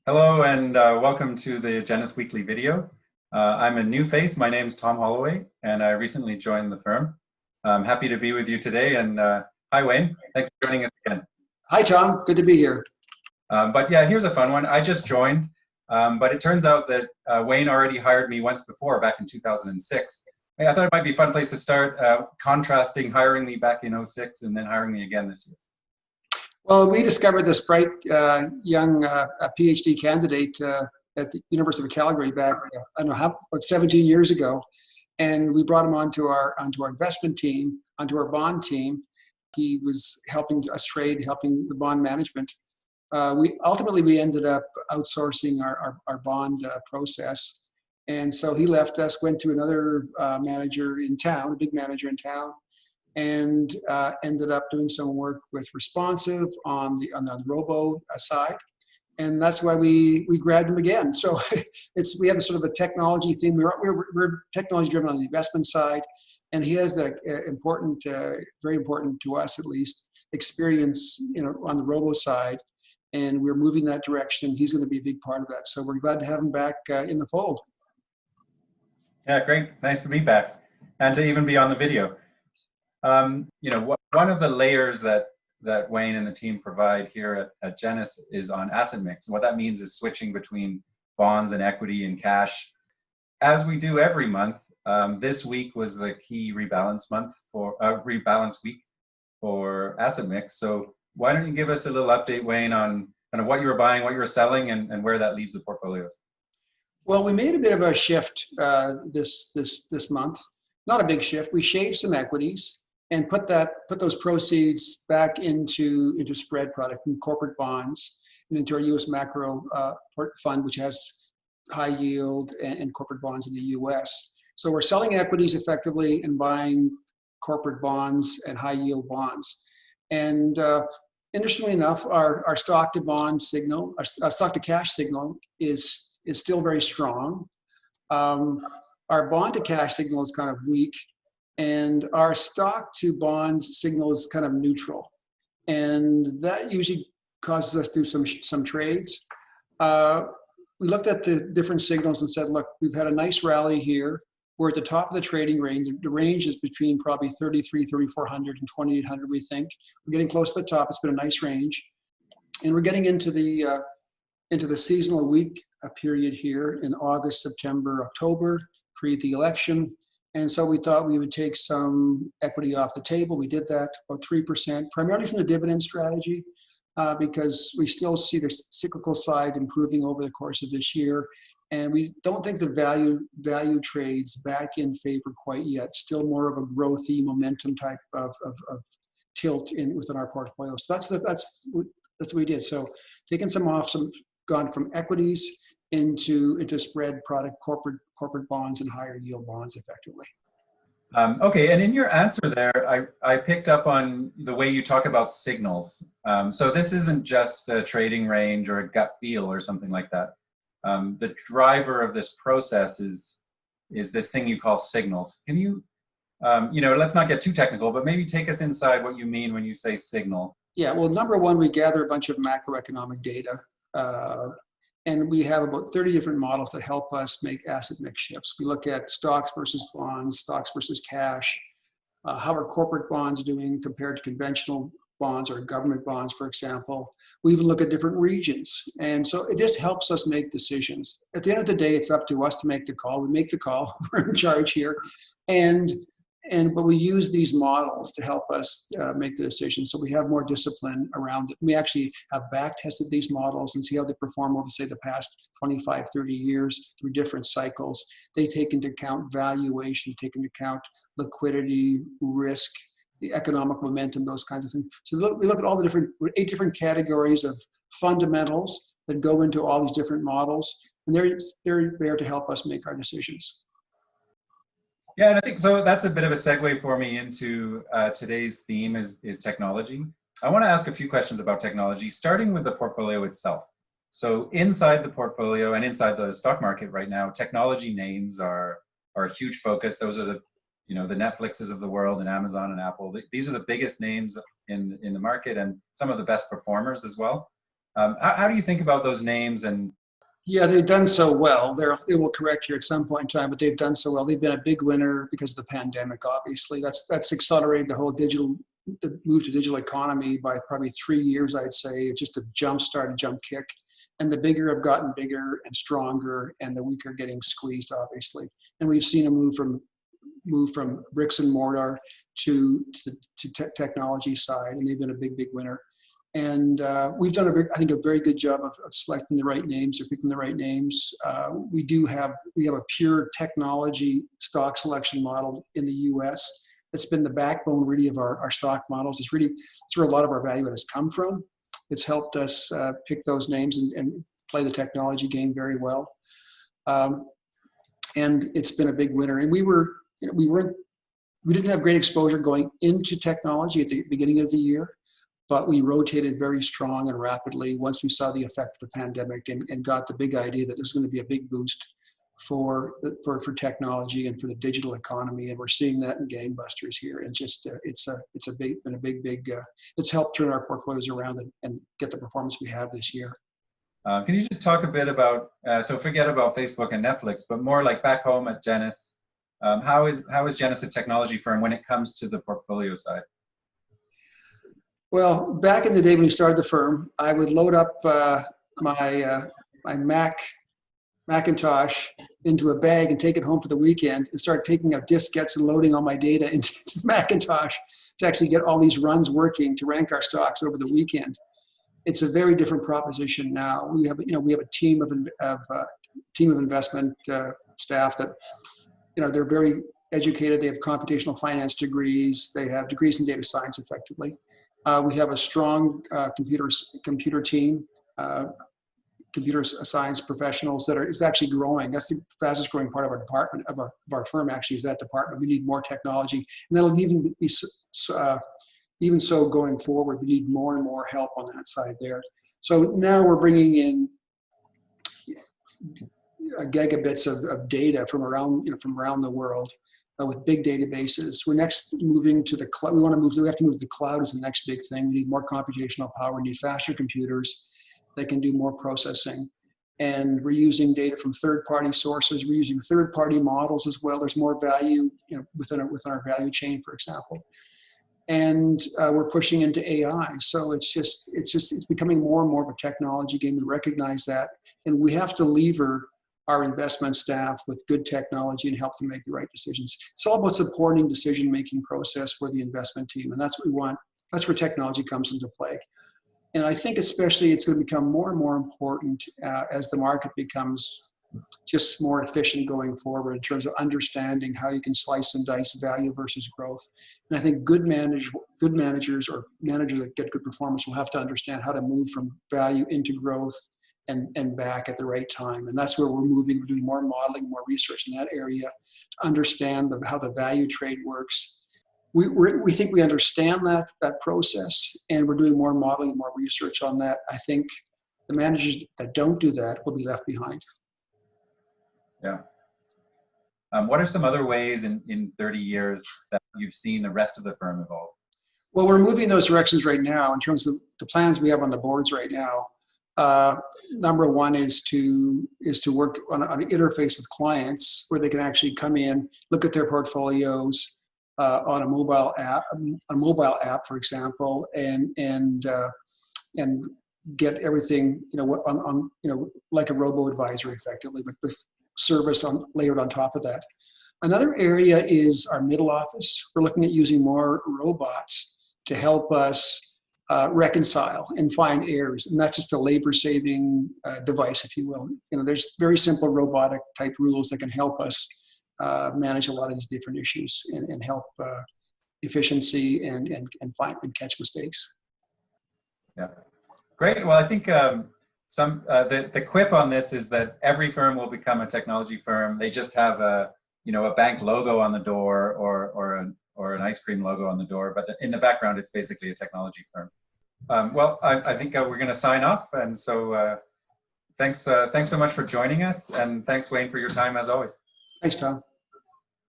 Hello and welcome to the Genus Weekly video. I'm a new face. My name is Tom Holloway and I recently joined the firm. I'm happy to be with you today and hi Wayne, thanks for joining us again. Hi Tom, good to be here. But yeah, here's a fun one. I just joined, but it turns out that Wayne already hired me once before, back in 2006. I thought it might be a fun place to start contrasting hiring me back in 2006 and then hiring me again this year. Well, we discovered this bright young PhD candidate at the University of Calgary back, I don't know, about 17 years ago. And we brought him onto our investment team, onto our bond team. He was helping us trade, helping the bond management. Ultimately, we ended up outsourcing our bond process. And so he left us, went to another manager in town, a big manager in town, and ended up doing some work with responsive on the robo side, and that's why we grabbed him again. So we have a sort of a technology theme. We're technology driven on the investment side, and he has that important, very important to us at least, experience on the robo side, and we're moving that direction. He's going to be a big part of that. So we're glad to have him back in the fold. Yeah, great. Nice to be back and to even be on the video. One of the layers that Wayne and the team provide here at Genus is on asset mix. And what that means is switching between bonds and equity and cash. As we do every month, this week was the key rebalance week for asset mix. So why don't you give us a little update, Wayne, on kind of what you were buying, what you were selling, and where that leaves the portfolios? Well, we made a bit of a shift this month. Not a big shift. We shaved some equities and put those proceeds back into spread product and corporate bonds and into our U.S. macro fund, which has high yield and corporate bonds in the U.S. So we're selling equities effectively and buying corporate bonds and high yield bonds. And interestingly enough, our stock to bond signal, our stock to cash signal is still very strong. Our bond to cash signal is kind of weak, and our stock to bond signal is kind of neutral. And that usually causes us to do some trades. We looked at the different signals and said, look, we've had a nice rally here. We're at the top of the trading range. The range is between probably 3,400 and 2,800, we think. We're getting close to the top. It's been a nice range. And we're getting into the seasonal week period here in August, September, October, pre the election. And so we thought we would take some equity off the table. We did that, about 3%, primarily from the dividend strategy, because we still see the cyclical side improving over the course of this year. And we don't think the value trades back in favor quite yet. Still more of a growthy momentum type of tilt within our portfolio. So that's what we did. So taking some off, gone from equities into spread product, corporate bonds and higher yield bonds effectively. Okay, and in your answer there, I picked up on the way you talk about signals. So this isn't just a trading range or a gut feel or something like that. The driver of this process is this thing you call signals. Can you, let's not get too technical, but maybe take us inside what you mean when you say signal. Yeah, well, number one, we gather a bunch of macroeconomic data. And we have about 30 different models that help us make asset mix shifts. We look at stocks versus bonds, stocks versus cash, how are corporate bonds doing compared to conventional bonds or government bonds, for example. We even look at different regions. And so it just helps us make decisions. At the end of the day, it's up to us to make the call. We make the call, we're in charge here. But we use these models to help us make the decision. So we have more discipline around it. We actually have back tested these models and see how they perform over, say, the past 25, 30 years through different cycles. They take into account valuation, take into account liquidity, risk, the economic momentum, those kinds of things. So we look at all the 8 different categories of fundamentals that go into all these different models. And they're there to help us make our decisions. Yeah, and I think so. That's a bit of a segue for me into today's theme is technology. I want to ask a few questions about technology, starting with the portfolio itself. So inside the portfolio and inside the stock market right now, technology names are a huge focus. Those are the Netflixes of the world and Amazon and Apple. These are the biggest names in the market and some of the best performers as well. How do you think about those names? And Yeah, they've done so well. They will correct here at some point in time, but they've done so well. They've been a big winner because of the pandemic, obviously. That's accelerated the whole the move to digital economy by probably 3 years, I'd say. It's just a jump kick. And the bigger have gotten bigger and stronger, and the weaker getting squeezed, obviously. And we've seen a move from bricks and mortar to technology side, and they've been a big winner. And we've done, I think, a very good job of selecting the right names or picking the right names. We have a pure technology stock selection model in the U.S. That's been the backbone really of our stock models. It's where a lot of our value has come from. It's helped us pick those names and play the technology game very well. And it's been a big winner. And we didn't have great exposure going into technology at the beginning of the year, but we rotated very strong and rapidly once we saw the effect of the pandemic and got the big idea that there's going to be a big boost for technology and for the digital economy, and we're seeing that in gangbusters here. And just it's helped turn our portfolios around and get the performance we have this year. Can you just talk a bit about so forget about Facebook and Netflix, but more like back home at Genus? How is Genus a technology firm when it comes to the portfolio side? Well, back in the day when we started the firm, I would load up my Macintosh into a bag and take it home for the weekend and start taking out diskettes and loading all my data into Macintosh to actually get all these runs working to rank our stocks over the weekend. It's a very different proposition now. We have a team of investment staff that, they're very educated. They have computational finance degrees. They have degrees in data science, effectively. We have a strong computer team, computer science professionals is actually growing. That's the fastest growing part of our department, of our firm, actually, is that department. We need more technology, and that'll even be even so going forward. We need more and more help on that side there. So now we're bringing in gigabits of data from around the world. With big databases. We're next moving to the cloud. We have to move to the cloud as the next big thing. We need more computational power. We need faster computers that can do more processing. And we're using data from third-party sources. We're using third-party models as well. There's more value within our value chain, for example. And we're pushing into AI. So it's becoming more and more of a technology game. We recognize that. And we have to lever our investment staff with good technology and help them make the right decisions. It's all about supporting decision-making process for the investment team, and that's what we want. That's where technology comes into play. And I think especially it's going to become more and more important as the market becomes just more efficient going forward in terms of understanding how you can slice and dice value versus growth. And I think good managers or managers that get good performance will have to understand how to move from value into growth and back at the right time. And that's where we're moving. We're doing more modeling, more research in that area to understand how the value trade works. We think we understand that process, and we're doing more modeling, more research on that. I think the managers that don't do that will be left behind. Yeah. What are some other ways in 30 years that you've seen the rest of the firm evolve? Well, we're moving in those directions right now in terms of the plans we have on the boards right now. Number one is to work on an interface with clients where they can actually come in, look at their portfolios on a mobile app, for example, and get everything like a robo-advisor, effectively, but with service layered on top of that. Another area is our middle office. We're looking at using more robots to help us reconcile and find errors, and that's just a labor-saving device, if you will. There's very simple robotic type rules that can help us manage a lot of these different issues and help efficiency and find and catch mistakes. Yeah, great. Well, I think the quip on this is that every firm will become a technology firm. They just have a bank logo on the door or an ice cream logo on the door, but in the background, it's basically a technology firm. Well, I think we're going to sign off, and so thanks so much for joining us, and thanks, Wayne, for your time as always. Thanks, Tom.